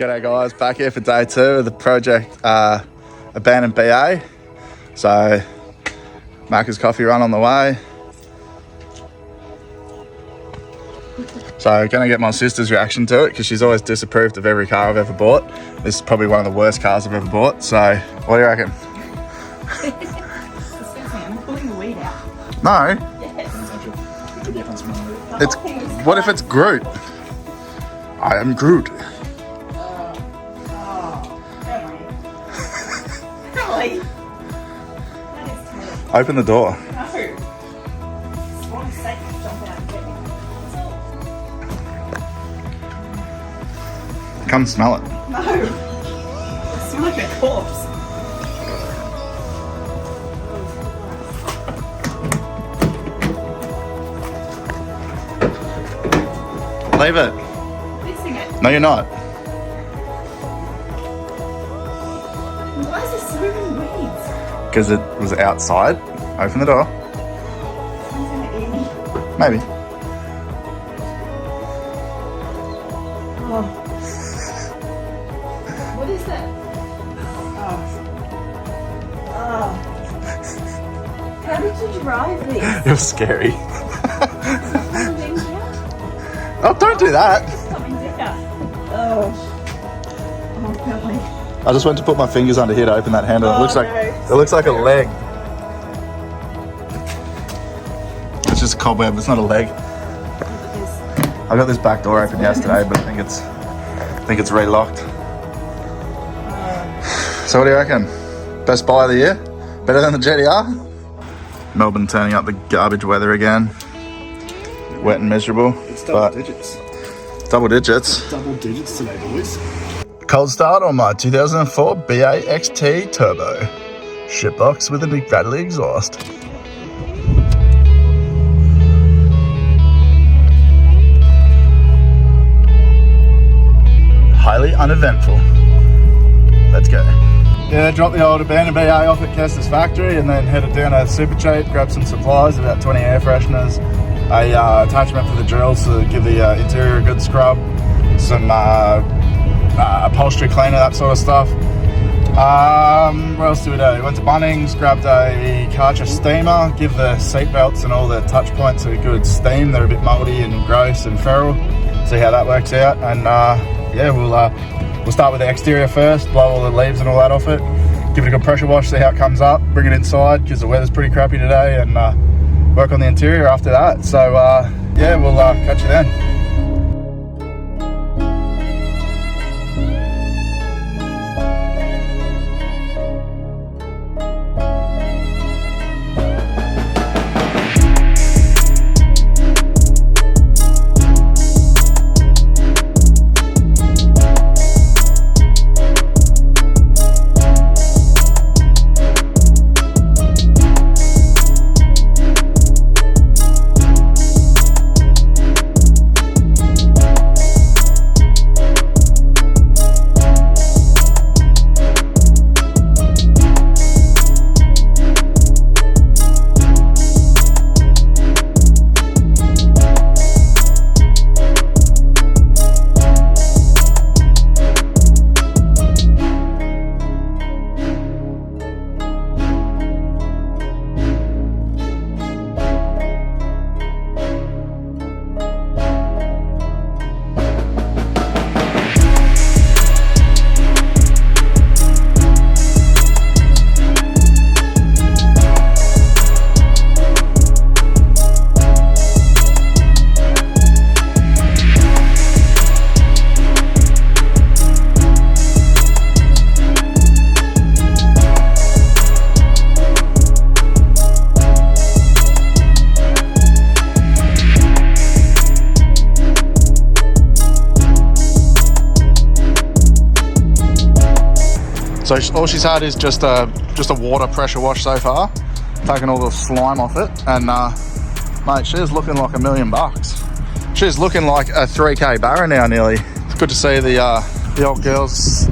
G'day guys, back here for day 2 of the project Abandoned BA. So, Macca's coffee run on the way. So, gonna get my sister's reaction to it because she's always disapproved of every car I've ever bought. This is probably one of the worst cars I've ever bought. So, what do you reckon? I'm pulling the weed out. No. Yes. It's. What if it's Groot? I am Groot. Open the door. No. Swan safe to jump out and get me. Come smell it. No. I smell like a corpse. Leave it. Fixing it. No, you're not. Why is there so many weeds? Because it was outside. Open the door. Someone's gonna eat me. Maybe. Oh. What is that? Oh. How did you drive this? It was scary. Oh, don't do that. Coming down. Oh. Oh, golly. I just went to put my fingers under here to open that handle. Oh, It looks like no. it looks like a leg. It's just a cobweb. It's not a leg. I got this back door open yesterday, but I think it's relocked. So what do you reckon? Best buy of the year? Better than the GTR? Melbourne turning up the garbage weather again. Wet and miserable. It's double digits. Double digits. Double digits today, boys. Cold start on my 2004 BA XT Turbo. Shitbox with a big rattly exhaust. Highly uneventful. Let's go. Yeah, dropped the old abandoned BA off at Kester's factory and then headed down to Super Cheap, grabbed some supplies, about 20 air fresheners, a attachment for the drills to give the interior a good scrub, some upholstery cleaner, that sort of stuff. What else did we do? We went to Bunnings, grabbed a Karcher steamer, give the seat belts and all the touch points a good steam. They're a bit mouldy and gross and feral. See how that works out. And yeah, we'll start with the exterior first, blow all the leaves and all that off it, give it a good pressure wash, see how it comes up, bring it inside because the weather's pretty crappy today, and work on the interior after that. So yeah, we'll catch you then. So all she's had is just a water pressure wash so far, taking all the slime off it, and mate, she's looking like $1 million. She's looking like a 3K Barra now nearly. It's good to see the old girl's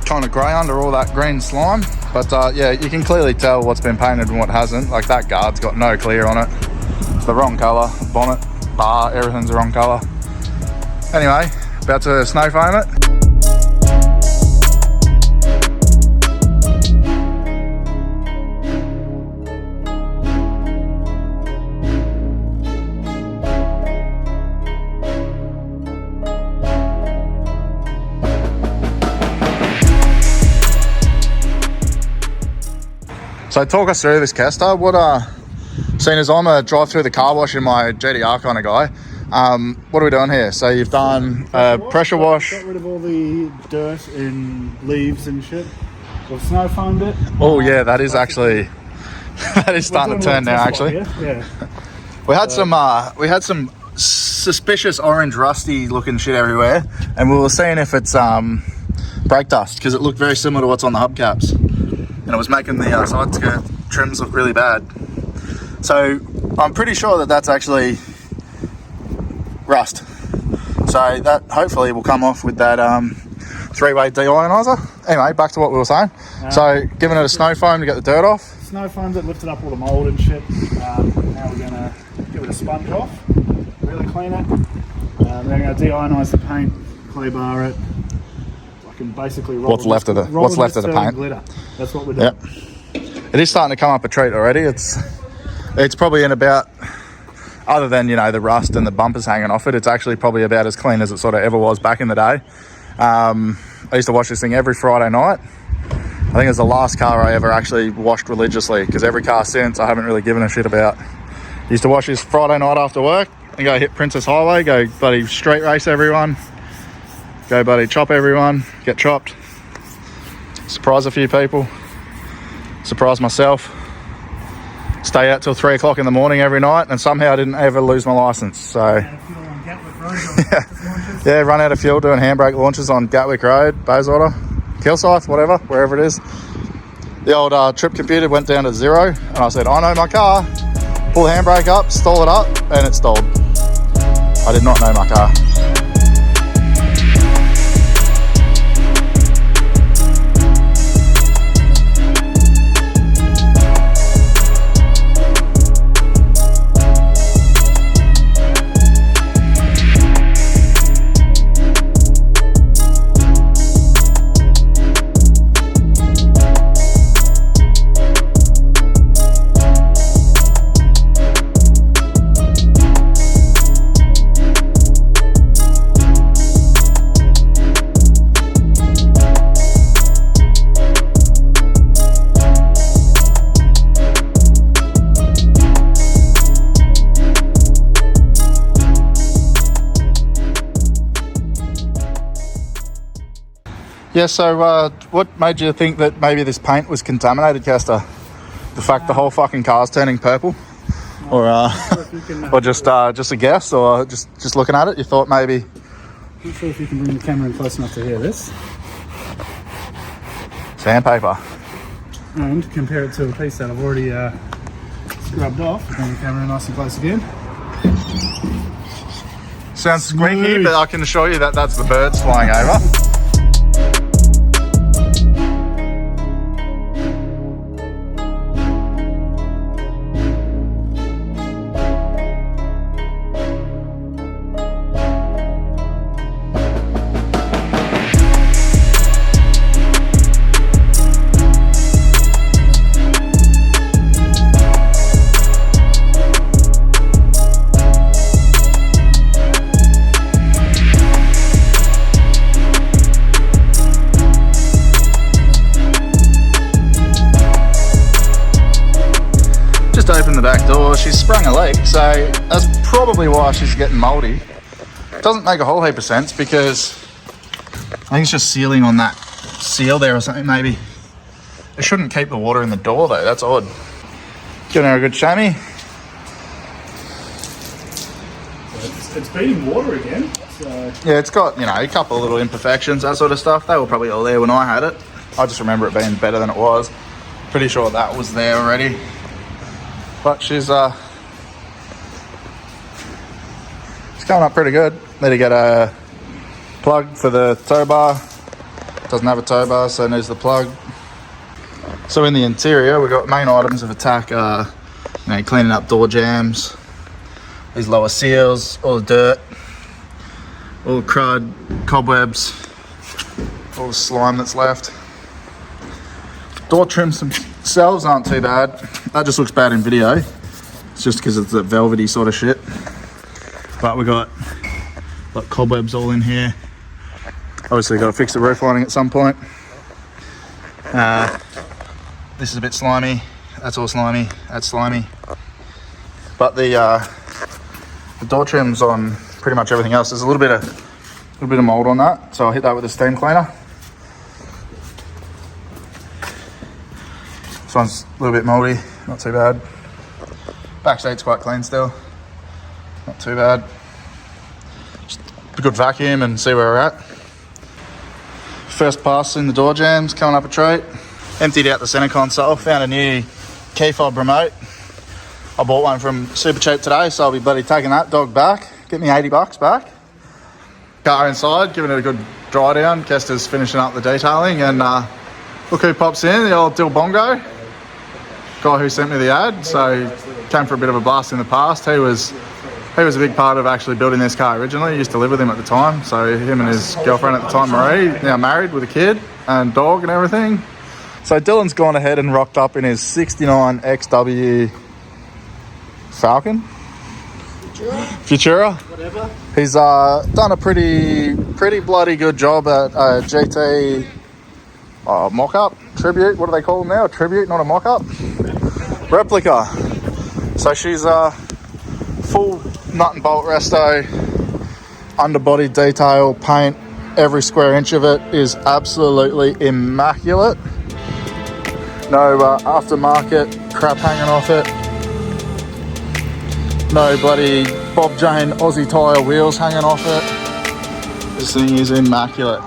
kind of grey under all that green slime, but yeah, you can clearly tell what's been painted and what hasn't. Like that guard's got no clear on it. It's the wrong colour, bonnet, bar, everything's the wrong colour. Anyway, about to snow foam it. So talk us through this, Kester. What seeing as I'm a drive through the car wash in my GDR kind of guy, what are we doing here? So you've done pressure wash. Got rid of all the dirt and leaves and shit. We've snow foamed it. Oh yeah, that is actually that is starting to turn now. Actually, yeah. we had some suspicious orange rusty looking shit everywhere, and we were seeing if it's brake dust, because it looked very similar to what's on the hubcaps, and it was making the side skirt trims look really bad. So I'm pretty sure that that's actually rust. So that hopefully will come off with that three-way deionizer. Anyway, back to what we were saying. So giving it a snow foam to get the dirt off. Snow foamed it, lifted up all the mould and shit. Now we're going to give it a sponge off, really clean it. Then we're going to deionize the paint, clay bar it. I can basically roll What's left of the paint. Glitter. That's what we're doing. Yep. It is starting to come up a treat already. It's probably in about, other than, you know, the rust and the bumpers hanging off it, it's actually probably about as clean as it sort of ever was back in the day. I used to wash this thing every Friday night. I think it's the last car I ever actually washed religiously, because every car since I haven't really given a shit about. Used to wash this Friday night after work and go hit Princess Highway, go bloody street race everyone, go bloody chop everyone, get chopped, surprise a few people, surprise myself, stay out till 3 o'clock in the morning every night, and somehow I didn't ever lose my license. So yeah, run out of fuel doing handbrake launches on Gatwick Road, Bayswater, Kilsyth, whatever, wherever it is. The old trip computer went down to 0, and I said, I know my car. Pull the handbrake up, stall it up, and it stalled. I did not know my car. Yeah, so what made you think that maybe this paint was contaminated, Kester? The fact the whole fucking car's turning purple? Or or just a guess, or just looking at it, you thought maybe? Not sure if you can bring the camera in close enough to hear this. Sandpaper. And compare it to a piece that I've already scrubbed off. Bring the camera in nice and close again. Sounds squeaky, but I can assure you that that's the birds flying over. Open the back door, she's sprung a leak, so that's probably why she's getting mouldy. Doesn't make a whole heap of sense, because I think it's just sealing on that seal there or something. Maybe it shouldn't keep the water in the door though, that's odd. Giving her a good chamois. It's beating water again, so yeah, it's got, you know, a couple of little imperfections, that sort of stuff. They were probably all there when I had it. I just remember it being better than it was. Pretty sure that was there already. But she's coming up pretty good. Need to get a plug for the tow bar. Doesn't have a tow bar, so needs the plug. So in the interior, we've got main items of attack, you know, cleaning up door jams, these lower seals, all the dirt, all the crud, cobwebs, all the slime that's left. Door trims themselves aren't too bad. That just looks bad in video. It's just because it's that velvety sort of shit. But we got like cobwebs all in here. Obviously got to fix the roof lining at some point. This is a bit slimy. That's all slimy. That's slimy. But the door trim's on pretty much everything else. There's a little bit of mold on that, so I'll hit that with a steam cleaner. This one's a little bit moldy, not too bad. Back seat's quite clean still, not too bad. Just a good vacuum and see where we're at. First pass in the door jams, coming up a treat. Emptied out the centre console, found a new key fob remote. I bought one from Super Cheap today, so I'll be bloody taking that dog back. Get me $80 back. Car inside, giving it a good dry down. Kester's finishing up the detailing, and look who pops in, the old Dill Bongo. Guy who sent me the ad, so came for a bit of a blast in the past. He was a big part of actually building this car originally. He used to live with him at the time, so him and his girlfriend at the time, Marie, now married with a kid and dog and everything. So Dylan's gone ahead and rocked up in his 69 XW Falcon? Futura? Whatever. He's done a pretty bloody good job at a GT mock-up, tribute, what do they call them now? A tribute, not a mock-up? Replica. So she's full nut and bolt resto, underbody detail, paint, every square inch of it is absolutely immaculate. No aftermarket crap hanging off it. No bloody Bob Jane Aussie tyre wheels hanging off it. This thing is immaculate.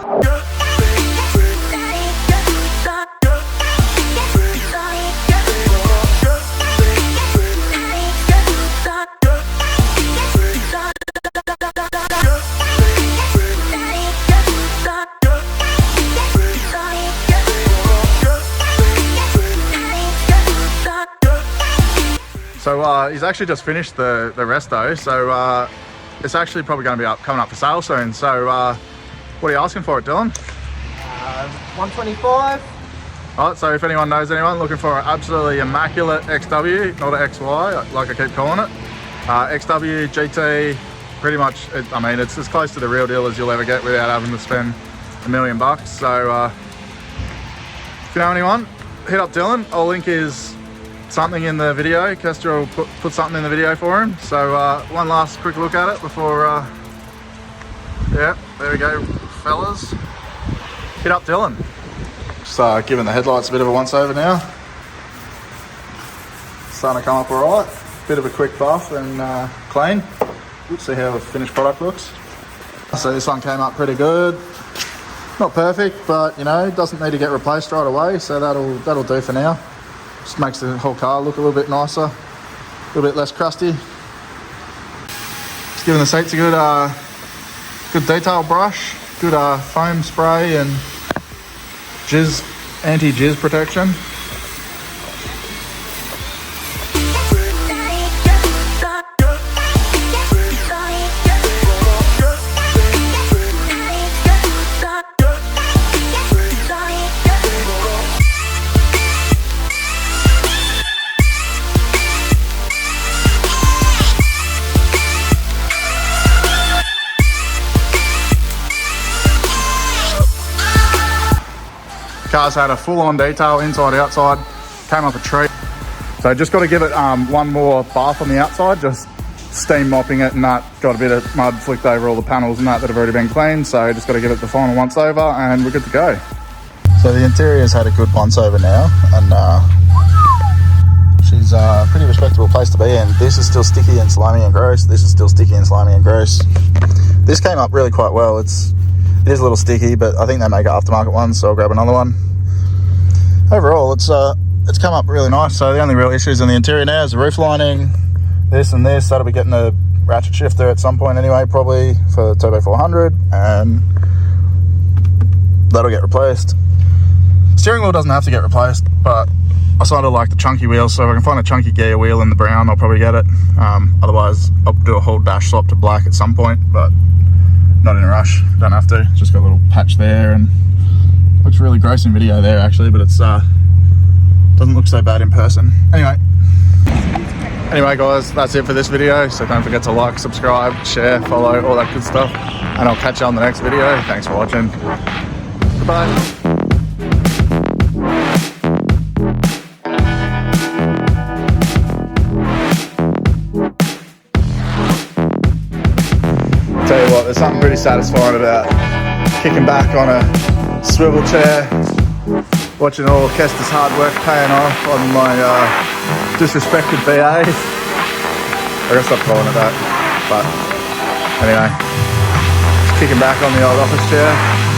So he's actually just finished the resto, so it's actually probably going to be coming up for sale soon. So what are you asking for it, Dylan? 125. Alright, so if anyone knows anyone looking for an absolutely immaculate XW, not an XY, like I keep calling it, XW, GT, pretty much, I mean, it's as close to the real deal as you'll ever get without having to spend $1 million. So if you know anyone, hit up Dylan. I'll link his something in the video. Kester will put something in the video for him. So one last quick look at it before, yeah, there we go, fellas. Hit up Dylan. Just giving the headlights a bit of a once over now. Starting to come up all right. Bit of a quick buff and clean. Let's see how the finished product looks. So this one came up pretty good. Not perfect, but you know, doesn't need to get replaced right away. So that'll do for now. Just makes the whole car look a little bit nicer, a little bit less crusty. Just giving the seats a good detail brush, good foam spray and anti-jizz protection. Car's had a full-on detail inside outside, came up a treat. So just got to give it one more bath on the outside, just steam mopping it and that. Got a bit of mud flicked over all the panels and that have already been cleaned, so just got to give it the final once over and we're good to go. So the interior's had a good once over now, and she's a pretty respectable place to be in. This is still sticky and slimy and gross. This is still sticky and slimy and gross. This came up really quite well. It is a little sticky, but I think they make aftermarket ones, so I'll grab another one. Overall, it's come up really nice. So the only real issues in the interior now is the roof lining, this and this. That'll be getting a ratchet shifter at some point anyway, probably for the Turbo 400, and that'll get replaced. Steering wheel doesn't have to get replaced, but I sort of like the chunky wheels, so if I can find a chunky gear wheel in the brown, I'll probably get it. Otherwise, I'll do a whole dash swap to black at some point, but not in a rush, don't have to. Just got a little patch there and looks really gross in video there actually, but it's doesn't look so bad in person. Anyway guys, that's it for this video. So don't forget to like, subscribe, share, follow, all that good stuff. And I'll catch you on the next video. Thanks for watching. Goodbye. there's something pretty satisfying about kicking back on a swivel chair, watching all Kester's hard work paying off on my disrespected BA. I gotta stop calling it that. But anyway, just kicking back on the old office chair.